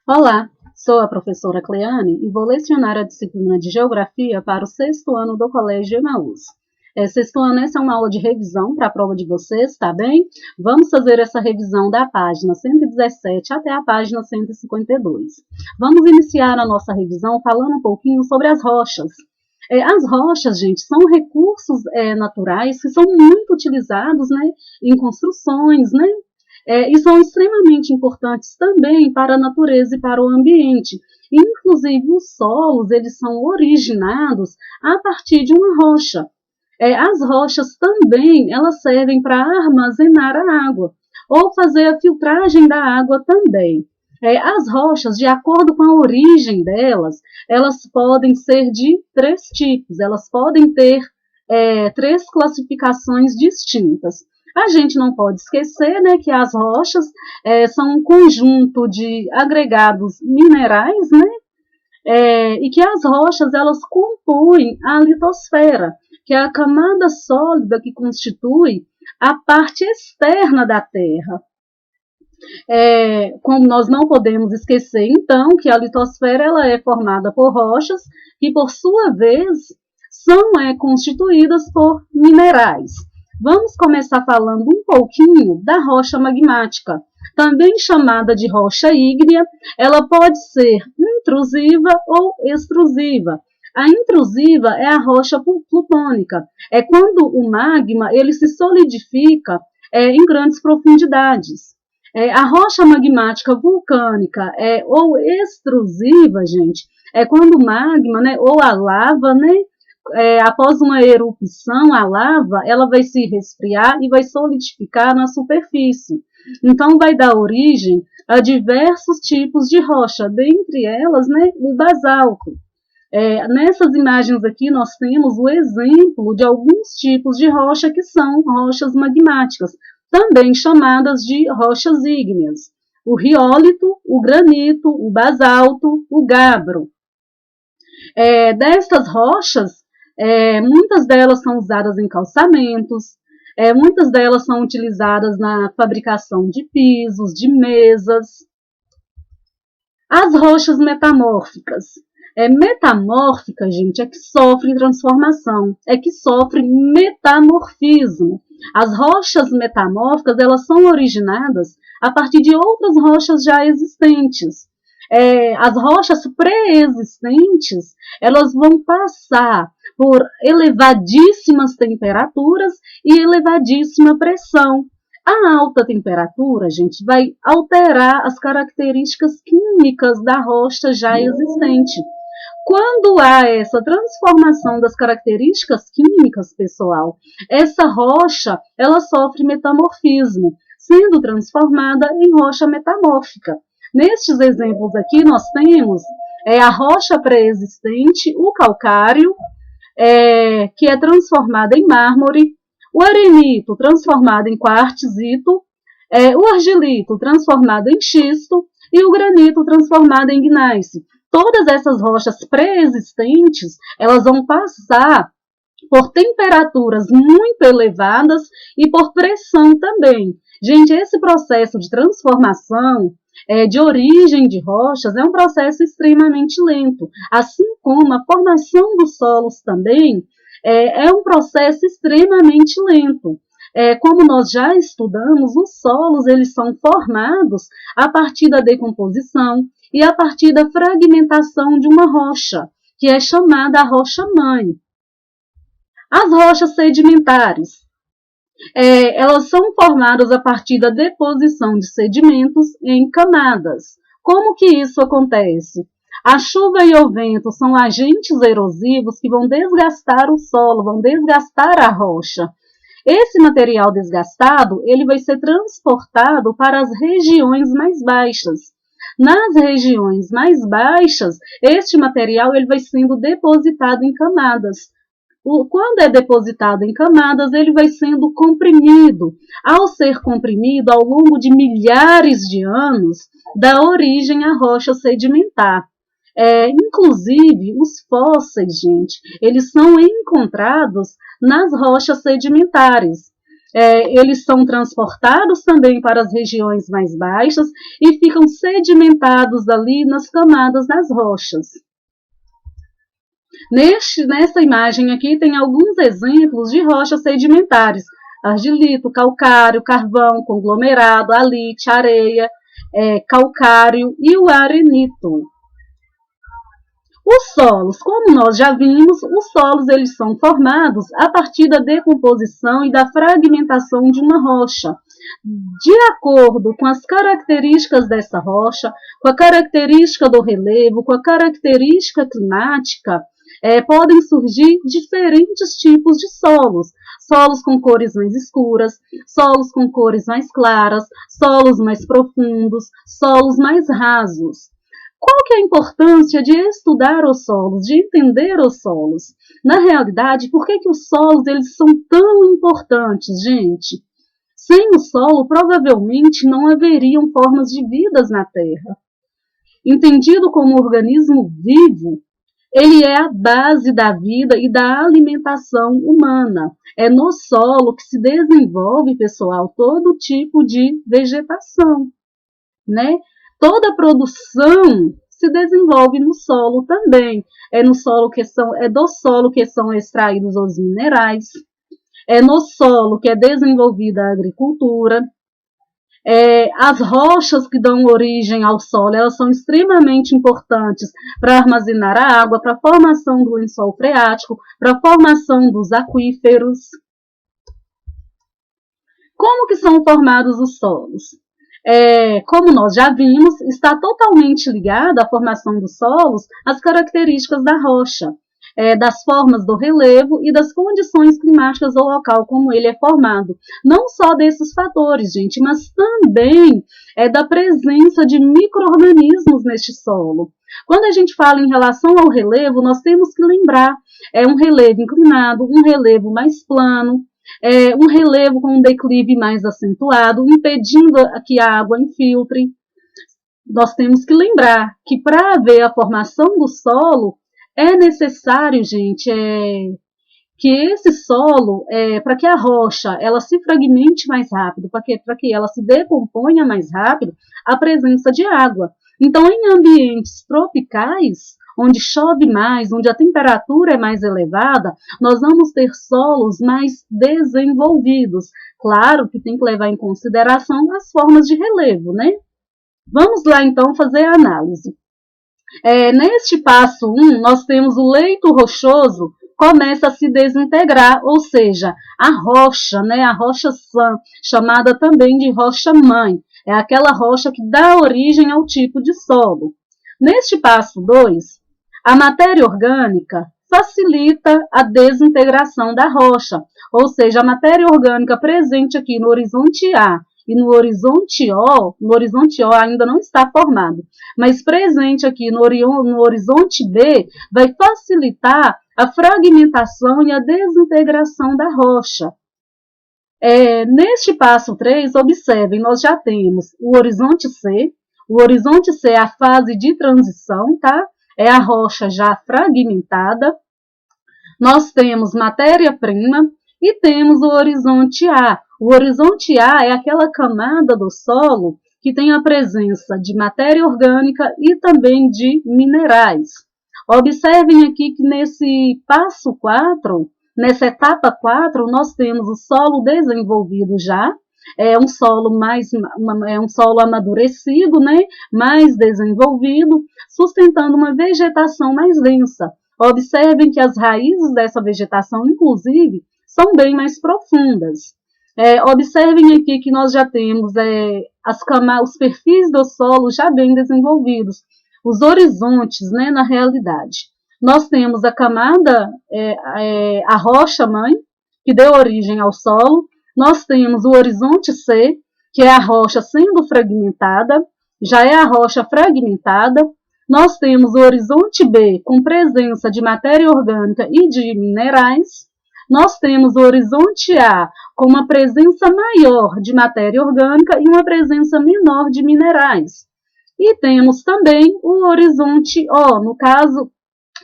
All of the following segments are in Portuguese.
Olá, sou a professora Cleane e vou lecionar a disciplina de Geografia para o sexto ano do Colégio Emaús. Sexto ano, essa é uma aula de revisão para a prova de vocês, tá bem? Vamos fazer essa revisão da página 117 até a página 152. Vamos iniciar a nossa revisão falando um pouquinho sobre as rochas. As rochas, gente, são recursos naturais que são muito utilizados, né, em construções, né, e são extremamente importantes também para a natureza e para o ambiente. Inclusive, os solos, eles são originados a partir de uma rocha. As rochas também, elas servem para armazenar a água, ou fazer a filtragem da água também. As rochas, de acordo com a origem delas, elas podem ser de três tipos, elas podem ter três classificações distintas. A gente não pode esquecer, né, que as rochas são um conjunto de agregados minerais, né, e que as rochas elas compõem a litosfera, que é a camada sólida que constitui a parte externa da Terra. Como nós não podemos esquecer, então, que a litosfera ela é formada por rochas que, por sua vez, são constituídas por minerais. Vamos começar falando um pouquinho da rocha magmática, também chamada de rocha ígnea. Ela pode ser intrusiva ou extrusiva. A intrusiva é a rocha plutônica, é quando o magma ele se solidifica em grandes profundidades. A rocha magmática vulcânica ou extrusiva, gente, é quando o magma, né, ou a lava, né, após uma erupção, a lava ela vai se resfriar e vai solidificar na superfície. Então, vai dar origem a diversos tipos de rocha, dentre elas, né, o basalto. Nessas imagens aqui, nós temos o exemplo de alguns tipos de rocha que são rochas magmáticas, também chamadas de rochas ígneas. O riólito, o granito, o basalto, o gabbro. Destas rochas, muitas delas são usadas em calçamentos, muitas delas são utilizadas na fabricação de pisos, de mesas. As rochas metamórficas. Metamórfica, gente, é que sofre transformação, é que sofre metamorfismo. As rochas metamórficas, elas são originadas a partir de outras rochas já existentes. As rochas pré-existentes, elas vão passar por elevadíssimas temperaturas e elevadíssima pressão. A alta temperatura, gente, vai alterar as características químicas da rocha já existente. Quando há essa transformação das características químicas, pessoal, essa rocha, ela sofre metamorfismo, sendo transformada em rocha metamórfica. Nestes exemplos aqui, nós temos a rocha pré-existente, o calcário, que é transformada em mármore, o arenito transformado em quartzito, o argilito transformado em xisto e o granito transformado em gneiss. Todas essas rochas pré-existentes, elas vão passar por temperaturas muito elevadas e por pressão também. Gente, esse processo de transformação, de origem de rochas, é um processo extremamente lento, assim como a formação dos solos também é um processo extremamente lento. Como nós já estudamos, os solos eles são formados a partir da decomposição e a partir da fragmentação de uma rocha, que é chamada a rocha-mãe. As rochas sedimentares, elas são formadas a partir da deposição de sedimentos em camadas. Como que isso acontece? A chuva e o vento são agentes erosivos que vão desgastar o solo, vão desgastar a rocha. Esse material desgastado, ele vai ser transportado para as regiões mais baixas. Nas regiões mais baixas, este material ele vai sendo depositado em camadas. Quando é depositado em camadas, ele vai sendo comprimido. Ao ser comprimido, ao longo de milhares de anos, dá origem à rocha sedimentar. Inclusive, os fósseis, gente, eles são encontrados nas rochas sedimentares. Eles são transportados também para as regiões mais baixas e ficam sedimentados ali nas camadas das rochas. Nessa imagem aqui tem alguns exemplos de rochas sedimentares: argilito, calcário, carvão, conglomerado, alite, areia, calcário e o arenito. Os solos, como nós já vimos, os solos eles são formados a partir da decomposição e da fragmentação de uma rocha. De acordo com as características dessa rocha, com a característica do relevo, com a característica climática, podem surgir diferentes tipos de solos. Solos com cores mais escuras, solos com cores mais claras, solos mais profundos, solos mais rasos. Qual que é a importância de estudar os solos, de entender os solos? Na realidade, por que os solos eles são tão importantes, gente? Sem o solo, provavelmente não haveriam formas de vidas na Terra. Entendido como organismo vivo, ele é a base da vida e da alimentação humana. É no solo que se desenvolve, pessoal, todo tipo de vegetação, né? Toda a produção se desenvolve no solo também. É do solo que são extraídos os minerais. É no solo que é desenvolvida a agricultura. As rochas que dão origem ao solo, elas são extremamente importantes para armazenar a água, para a formação do lençol freático, para a formação dos aquíferos. Como que são formados os solos? Como nós já vimos, está totalmente ligada à formação dos solos às características da rocha, das formas do relevo e das condições climáticas do local como ele é formado. Não só desses fatores, gente, mas também da presença de micro-organismos neste solo. Quando a gente fala em relação ao relevo, nós temos que lembrar, um relevo inclinado, um relevo mais plano, um relevo com um declive mais acentuado, impedindo que a água infiltre. Nós temos que lembrar que para haver a formação do solo, é necessário, gente, que esse solo, para que a rocha ela se fragmente mais rápido, para que ela se decomponha mais rápido, a presença de água. Então, em ambientes tropicais, onde chove mais, onde a temperatura é mais elevada, nós vamos ter solos mais desenvolvidos. Claro que tem que levar em consideração as formas de relevo, né? Vamos lá, então, fazer a análise. Neste passo 1, nós temos o leito rochoso começa a se desintegrar, ou seja, a rocha, né, a rocha sã, chamada também de rocha-mãe, é aquela rocha que dá origem ao tipo de solo. Neste passo 2, a matéria orgânica facilita a desintegração da rocha, ou seja, a matéria orgânica presente aqui no horizonte A e no horizonte O ainda não está formado, mas presente aqui no horizonte B vai facilitar a fragmentação e a desintegração da rocha. Neste passo 3, observem, nós já temos o horizonte C. O horizonte C é a fase de transição, tá? É a rocha já fragmentada. Nós temos matéria-prima e temos o horizonte A. O horizonte A é aquela camada do solo que tem a presença de matéria orgânica e também de minerais. Observem aqui que nesse passo 4, nessa etapa 4, nós temos o solo desenvolvido já, um solo amadurecido, né, mais desenvolvido, sustentando uma vegetação mais densa. Observem que as raízes dessa vegetação, inclusive, são bem mais profundas. Observem aqui que nós já temos os perfis do solo já bem desenvolvidos, os horizontes, né, na realidade. Nós temos a camada, a rocha-mãe, que deu origem ao solo. Nós temos o horizonte C, que é a rocha sendo fragmentada, já é a rocha fragmentada. Nós temos o horizonte B, com presença de matéria orgânica e de minerais. Nós temos o horizonte A, com uma presença maior de matéria orgânica e uma presença menor de minerais. E temos também o horizonte O, no caso,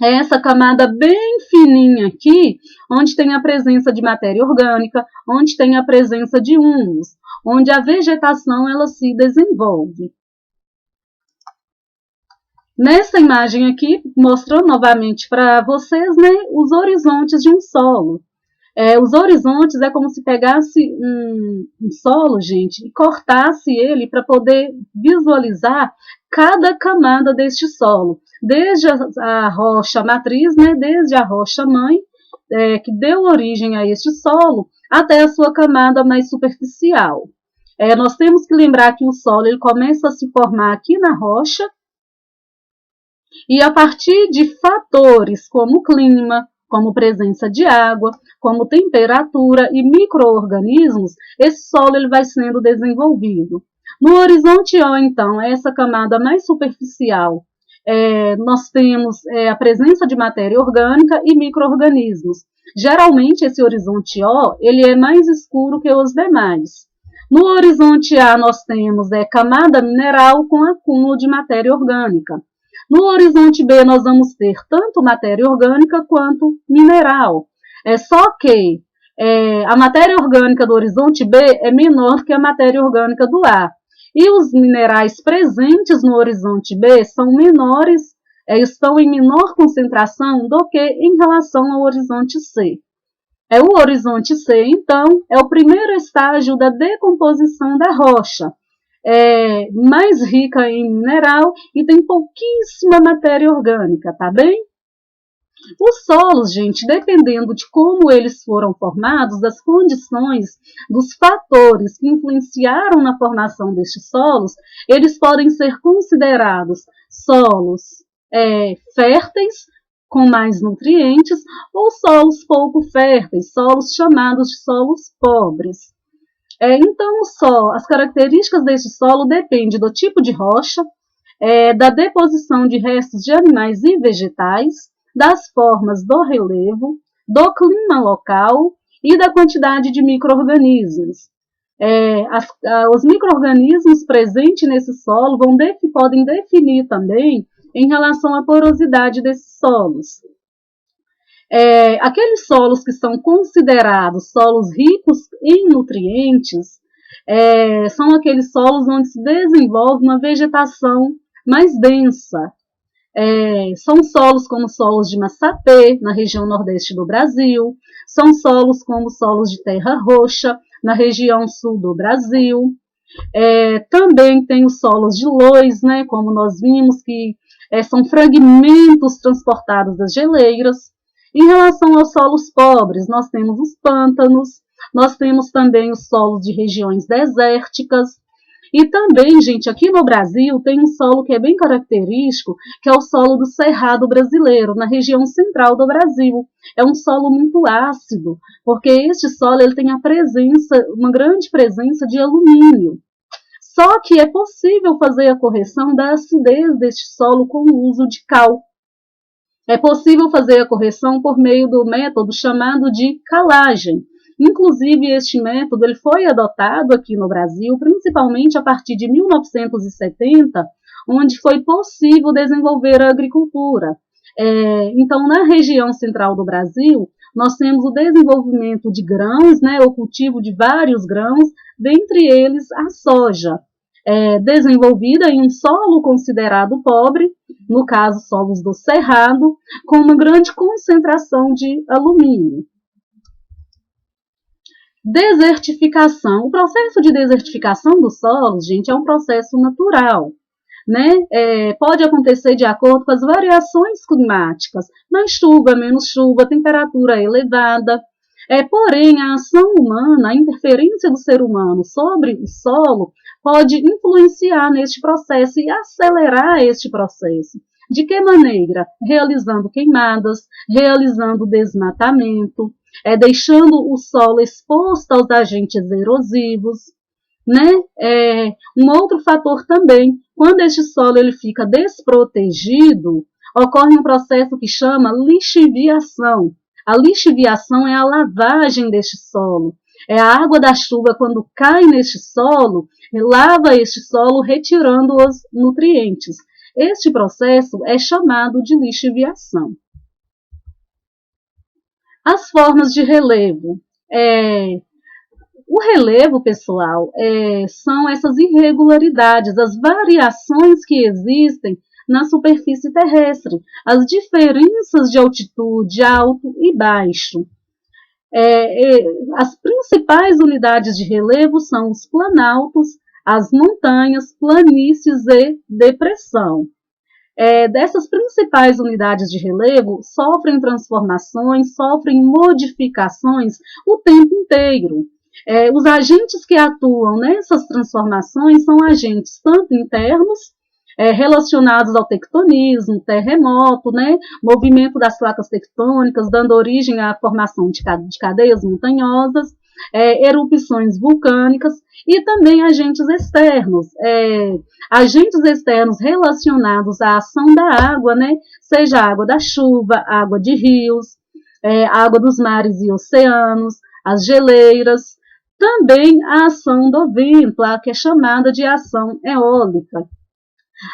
É essa camada bem fininha aqui, onde tem a presença de matéria orgânica, onde tem a presença de humus, onde a vegetação ela se desenvolve. Nessa imagem aqui, mostrando novamente para vocês, né, os horizontes de um solo. Os horizontes é como se pegasse um solo, gente, e cortasse ele para poder visualizar cada camada deste solo. Desde a rocha matriz, né, desde a rocha mãe, que deu origem a este solo, até a sua camada mais superficial. Nós temos que lembrar que o solo ele começa a se formar aqui na rocha, e a partir de fatores como clima, como presença de água, como temperatura e micro-organismos, esse solo ele vai sendo desenvolvido. No horizonte O, então, essa camada mais superficial, nós temos a presença de matéria orgânica e micro-organismos. Geralmente, esse horizonte O ele é mais escuro que os demais. No horizonte A, nós temos camada mineral com acúmulo de matéria orgânica. No horizonte B, nós vamos ter tanto matéria orgânica quanto mineral. Só que a matéria orgânica do horizonte B é menor que a matéria orgânica do A. E os minerais presentes no horizonte B são menores, estão em menor concentração do que em relação ao horizonte C. O horizonte C, então, é o primeiro estágio da decomposição da rocha. Mais rica em mineral e tem pouquíssima matéria orgânica, tá bem? Os solos, gente, dependendo de como eles foram formados, das condições, dos fatores que influenciaram na formação destes solos, eles podem ser considerados solos férteis, com mais nutrientes, ou solos pouco férteis, solos chamados de solos pobres. Então, as características deste solo dependem do tipo de rocha, da deposição de restos de animais e vegetais, das formas do relevo, do clima local e da quantidade de micro-organismos. Os micro-organismos presentes nesse solo podem definir também em relação à porosidade desses solos. Aqueles solos que são considerados solos ricos em nutrientes são aqueles solos onde se desenvolve uma vegetação mais densa. São solos como solos de Massapê, na região nordeste do Brasil, são solos como solos de terra roxa, na região sul do Brasil. Também tem os solos de loess, né, como nós vimos, que são fragmentos transportados das geleiras. Em relação aos solos pobres, nós temos os pântanos, nós temos também os solos de regiões desérticas. E também, gente, aqui no Brasil tem um solo que é bem característico, que é o solo do Cerrado brasileiro, na região central do Brasil. É um solo muito ácido, porque este solo ele tem uma grande presença de alumínio. Só que é possível fazer a correção da acidez deste solo com o uso de cal. É possível fazer a correção por meio do método chamado de calagem. Inclusive, este método ele foi adotado aqui no Brasil, principalmente a partir de 1970, onde foi possível desenvolver a agricultura. Então, na região central do Brasil, nós temos o desenvolvimento de grãos, né, o cultivo de vários grãos, dentre eles a soja, desenvolvida em um solo considerado pobre, no caso, solos do Cerrado, com uma grande concentração de alumínio. Desertificação. O processo de desertificação dos solos, gente, é um processo natural. Né? Pode acontecer de acordo com as variações climáticas, mais chuva, menos chuva, temperatura elevada. Porém, a ação humana, a interferência do ser humano sobre o solo, pode influenciar neste processo e acelerar este processo. De que maneira? Realizando queimadas, realizando desmatamento, deixando o solo exposto aos agentes erosivos. Né? Um outro fator também, quando este solo ele fica desprotegido, ocorre um processo que chama lixiviação. A lixiviação é a lavagem deste solo. A água da chuva, quando cai neste solo, lava este solo, retirando os nutrientes. Este processo é chamado de lixiviação. As formas de relevo. O relevo, pessoal, são essas irregularidades, as variações que existem na superfície terrestre, as diferenças de altitude, alto e baixo. As principais unidades de relevo são os planaltos, as montanhas, planícies e depressão. Dessas principais unidades de relevo sofrem transformações, sofrem modificações o tempo inteiro. Os agentes que atuam nessas transformações são agentes tanto internos, relacionados ao tectonismo, terremoto, movimento das placas tectônicas, dando origem à formação de cadeias montanhosas, erupções vulcânicas e também agentes externos relacionados à ação da água, seja a água da chuva, água de rios, água dos mares e oceanos, as geleiras, também a ação do vento, que é chamada de ação eólica.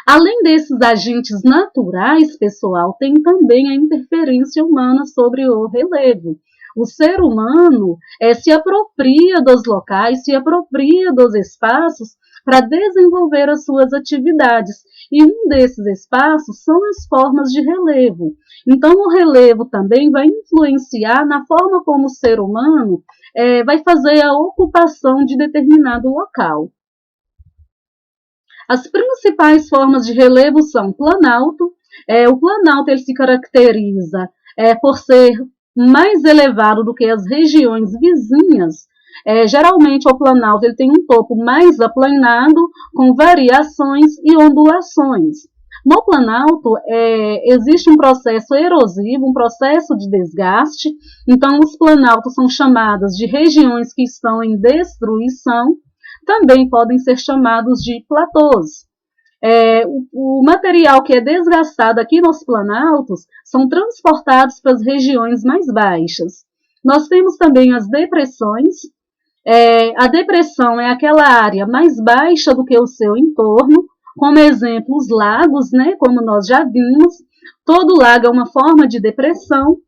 Além desses agentes naturais, pessoal, tem também a interferência humana sobre o relevo. O ser humano se apropria dos locais, se apropria dos espaços para desenvolver as suas atividades. E um desses espaços são as formas de relevo. Então, o relevo também vai influenciar na forma como o ser humano vai fazer a ocupação de determinado local. As principais formas de relevo são planalto. O planalto ele se caracteriza por ser mais elevado do que as regiões vizinhas. Geralmente o planalto ele tem um topo mais aplanado, com variações e ondulações. No planalto existe um processo erosivo, um processo de desgaste. Então os planaltos são chamados de regiões que estão em destruição. Também podem ser chamados de platôs. O material que é desgastado aqui nos planaltos são transportados para as regiões mais baixas. Nós temos também as depressões. A depressão é aquela área mais baixa do que o seu entorno, como exemplo os lagos, como nós já vimos. Todo lago é uma forma de depressão.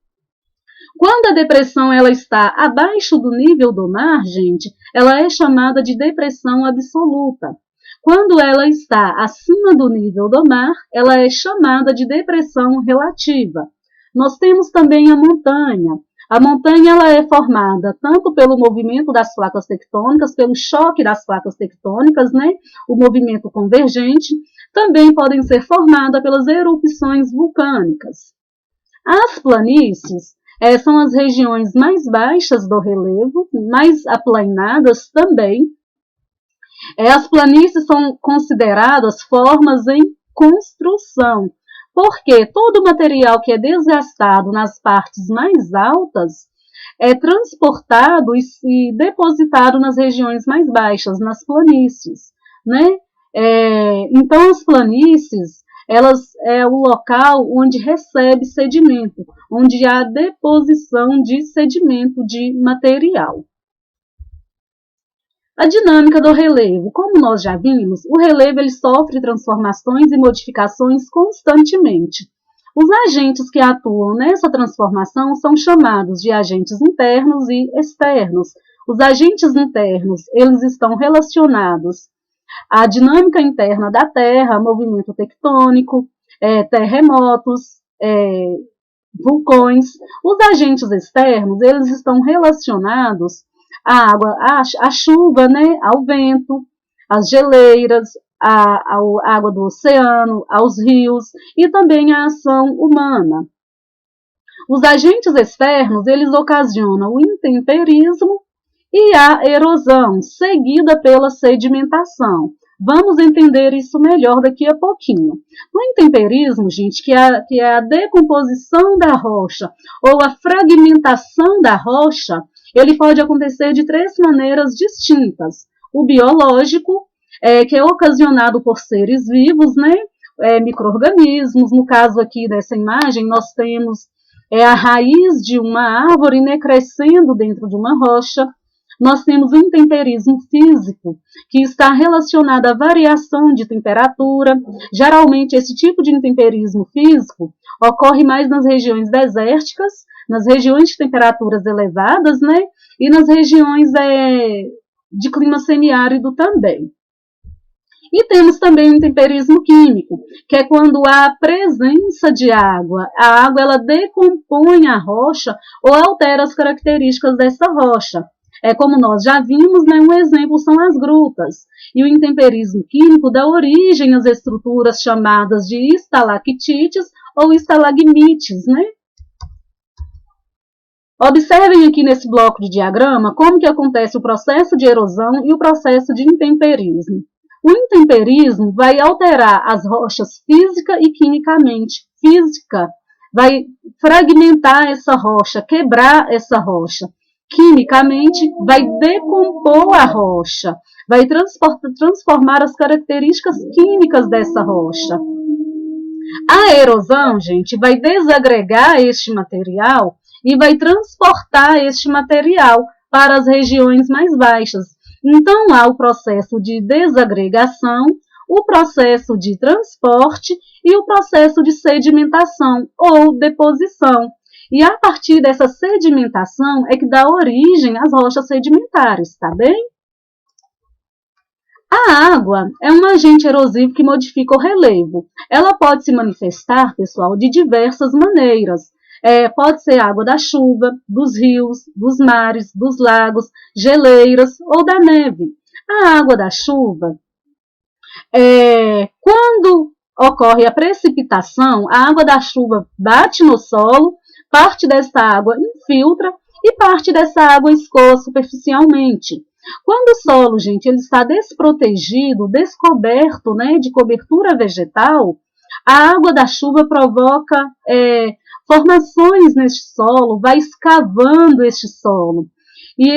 Quando a depressão ela está abaixo do nível do mar, gente, ela é chamada de depressão absoluta. Quando ela está acima do nível do mar, ela é chamada de depressão relativa. Nós temos também a montanha. A montanha ela é formada tanto pelo movimento das placas tectônicas, pelo choque das placas tectônicas, o movimento convergente, também podem ser formadas pelas erupções vulcânicas. As planícies são as regiões mais baixas do relevo, mais aplanadas também. As planícies são consideradas formas em construção, porque todo o material que é desgastado nas partes mais altas é transportado e depositado nas regiões mais baixas, nas planícies. Então, as planícies é o local onde recebe sedimento, onde há deposição de sedimento de material. A dinâmica do relevo. Como nós já vimos, o relevo ele sofre transformações e modificações constantemente. Os agentes que atuam nessa transformação são chamados de agentes internos e externos. Os agentes internos eles estão relacionados à dinâmica interna da Terra, movimento tectônico, terremotos, vulcões. Os agentes externos eles estão relacionados à água, à chuva, ao vento, às geleiras, à água do oceano, aos rios e também à ação humana. Os agentes externos eles ocasionam o intemperismo e a erosão, seguida pela sedimentação. Vamos entender isso melhor daqui a pouquinho. No intemperismo, gente, que é a decomposição da rocha ou a fragmentação da rocha, ele pode acontecer de 3 maneiras distintas. O biológico, que é ocasionado por seres vivos, micro-organismos. No caso aqui dessa imagem, nós temos a raiz de uma árvore crescendo dentro de uma rocha. Nós temos o intemperismo físico, que está relacionado à variação de temperatura. Geralmente, esse tipo de intemperismo físico ocorre mais nas regiões desérticas, nas regiões de temperaturas elevadas, né? E nas regiões de clima semiárido também. E temos também o intemperismo químico, que é quando há a presença de água. A água ela decompõe a rocha ou altera as características dessa rocha. Como nós já vimos, né, um exemplo são as grutas. E o intemperismo químico dá origem às estruturas chamadas de estalactites ou estalagmites, né? Observem aqui nesse bloco de diagrama como que acontece o processo de erosão e o processo de intemperismo. O intemperismo vai alterar as rochas física e quimicamente. Física vai fragmentar essa rocha, quebrar essa rocha. Quimicamente, vai decompor a rocha, vai transformar as características químicas dessa rocha. A erosão, gente, vai desagregar este material e vai transportar este material para as regiões mais baixas. Então, há o processo de desagregação, o processo de transporte e o processo de sedimentação ou deposição. E a partir dessa sedimentação é que dá origem às rochas sedimentares, tá bem? A água é um agente erosivo que modifica o relevo. Ela pode se manifestar, pessoal, de diversas maneiras. Pode ser água da chuva, dos rios, dos mares, dos lagos, geleiras ou da neve. A água da chuva, quando ocorre a precipitação, a água da chuva bate no solo, parte dessa água infiltra e parte dessa água escoa superficialmente. Quando o solo, gente, ele está desprotegido, descoberto, né, de cobertura vegetal, a água da chuva provoca formações neste solo, vai escavando este solo. E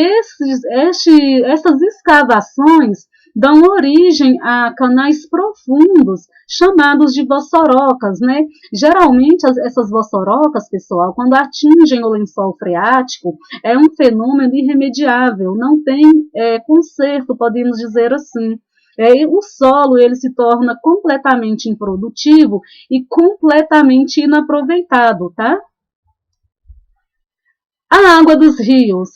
essas escavações dão origem a canais profundos, chamados de vossorocas, né? Geralmente, essas vossorocas, pessoal, quando atingem o lençol freático, é um fenômeno irremediável, não tem conserto, podemos dizer assim. O solo ele se torna completamente improdutivo e completamente inaproveitado, tá? A água dos rios,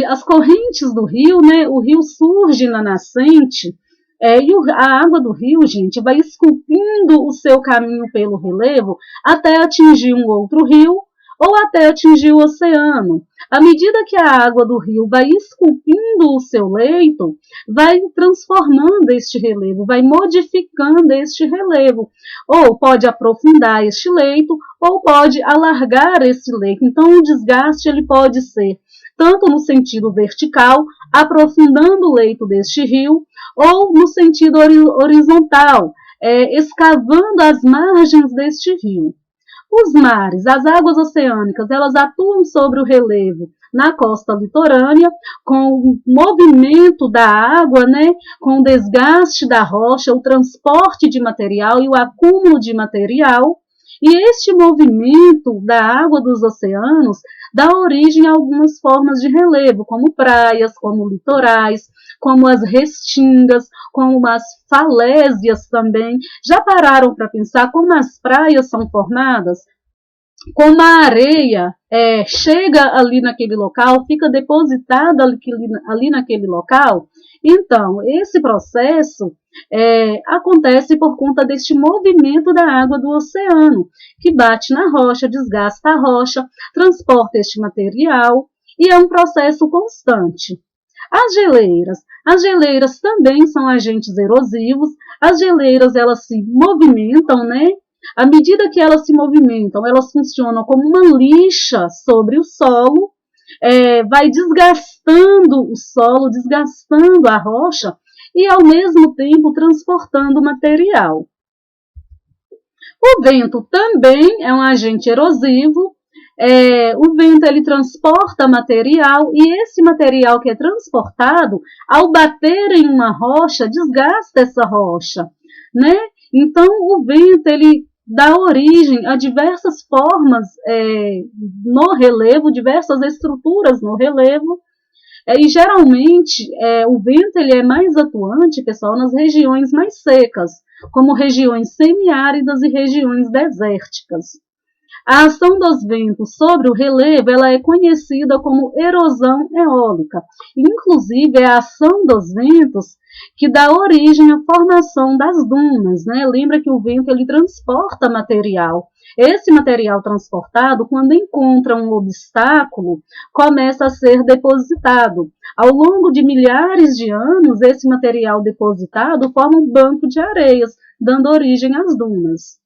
as correntes do rio, né? O rio surge na nascente e a água do rio, gente, vai esculpindo o seu caminho pelo relevo até atingir um outro rio ou até atingir o oceano. À medida que a água do rio vai esculpindo o seu leito, vai transformando este relevo, vai modificando este relevo. Ou pode aprofundar este leito, ou pode alargar esse leito. Então, o desgaste ele pode ser tanto no sentido vertical, aprofundando o leito deste rio, ou no sentido horizontal, escavando as margens deste rio. Os mares, as águas oceânicas, elas atuam sobre o relevo na costa litorânea, com o movimento da água, né, com o desgaste da rocha, o transporte de material e o acúmulo de material. E este movimento da água dos oceanos dá origem a algumas formas de relevo, como praias, como litorais, como as restingas, como as falésias também. Já pararam para pensar como as praias são formadas? Como a areia chega ali naquele local, fica depositada ali naquele local. Então, esse processo acontece por conta deste movimento da água do oceano, que bate na rocha, desgasta a rocha, transporta este material, e é um processo constante. As geleiras também são agentes erosivos. As geleiras, elas se movimentam, né? À medida que elas se movimentam, elas funcionam como uma lixa sobre o solo, vai desgastando o solo, desgastando a rocha e, ao mesmo tempo, transportando o material. O vento também é um agente erosivo. O vento ele transporta material e esse material que é transportado, ao bater em uma rocha, desgasta essa rocha, né? Então, o vento ele dá origem a diversas formas no relevo, diversas estruturas no relevo, e geralmente o vento ele é mais atuante, pessoal, nas regiões mais secas, como regiões semiáridas e regiões desérticas. A ação dos ventos sobre o relevo ela é conhecida como erosão eólica. Inclusive, é a ação dos ventos que dá origem à formação das dunas, né? Lembra que o vento ele transporta material. Esse material transportado, quando encontra um obstáculo, começa a ser depositado. Ao longo de milhares de anos, esse material depositado forma um banco de areias, dando origem às dunas.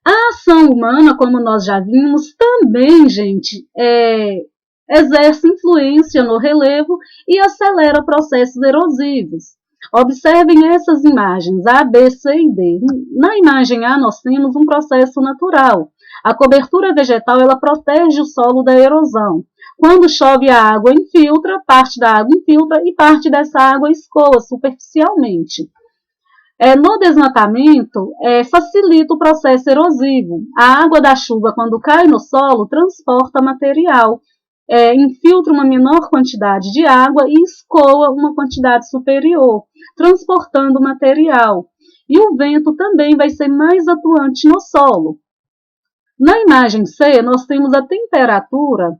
A ação humana, como nós já vimos, também, gente, exerce influência no relevo e acelera processos erosivos. Observem essas imagens A, B, C e D. Na imagem A, nós temos um processo natural. A cobertura vegetal ela protege o solo da erosão. Quando chove, a água infiltra, parte da água infiltra e parte dessa água escoa superficialmente. No desmatamento, facilita o processo erosivo. A água da chuva, quando cai no solo, transporta material, infiltra uma menor quantidade de água e escoa uma quantidade superior, transportando material. E o vento também vai ser mais atuante no solo. Na imagem C, nós temos a temperatura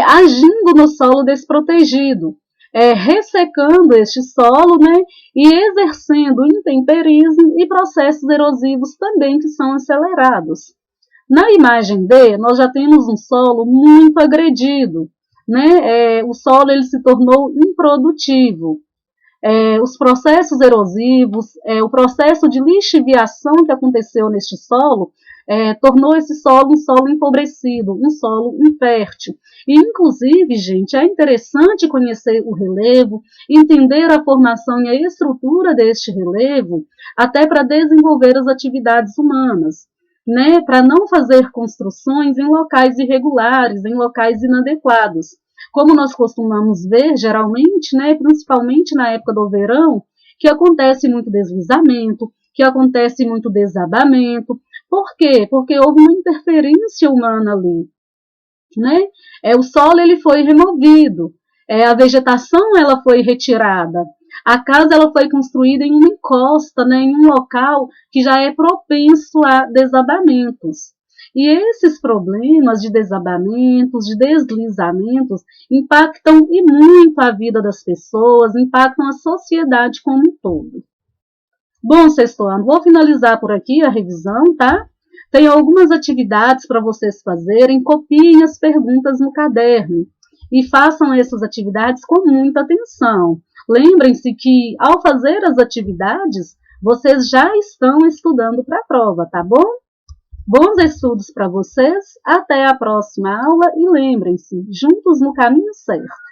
agindo no solo desprotegido, ressecando este solo, né, e exercendo intemperismo e processos erosivos também que são acelerados. Na imagem D, nós já temos um solo muito agredido, né? O solo ele se tornou improdutivo. Os processos erosivos, o processo de lixiviação que aconteceu neste solo, tornou esse solo um solo empobrecido, um solo infértil. E, inclusive, gente, é interessante conhecer o relevo, entender a formação e a estrutura deste relevo, até para desenvolver as atividades humanas, né? Para não fazer construções em locais irregulares, em locais inadequados. Como nós costumamos ver, geralmente, né, principalmente na época do verão, que acontece muito deslizamento, que acontece muito desabamento. Por quê? Porque houve uma interferência humana ali, né? O solo ele foi removido, a vegetação ela foi retirada, a casa ela foi construída em uma encosta, né, em um local que já é propenso a desabamentos. E esses problemas de desabamentos, de deslizamentos, impactam e muito a vida das pessoas, impactam a sociedade como um todo. Bom, sexto ano, vou finalizar por aqui a revisão, tá? Tem algumas atividades para vocês fazerem, copiem as perguntas no caderno e façam essas atividades com muita atenção. Lembrem-se que, ao fazer as atividades, vocês já estão estudando para a prova, tá bom? Bons estudos para vocês, até a próxima aula e lembrem-se, juntos no caminho certo.